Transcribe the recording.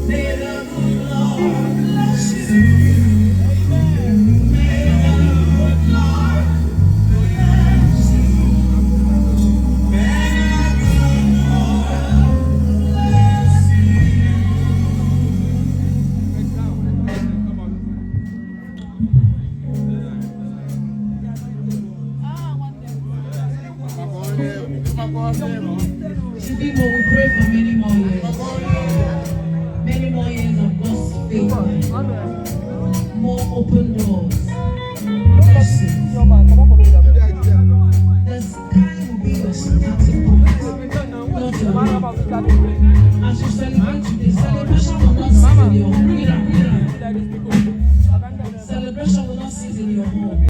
May the good Lord bless you. May the good Lord bless you. May the good Lord bless you. People will pray for many more years. Many more years of God's favor. More open doors. Blessings. The sky will be your starting point, not your end. As you celebrate today, celebration will not stay with your reader.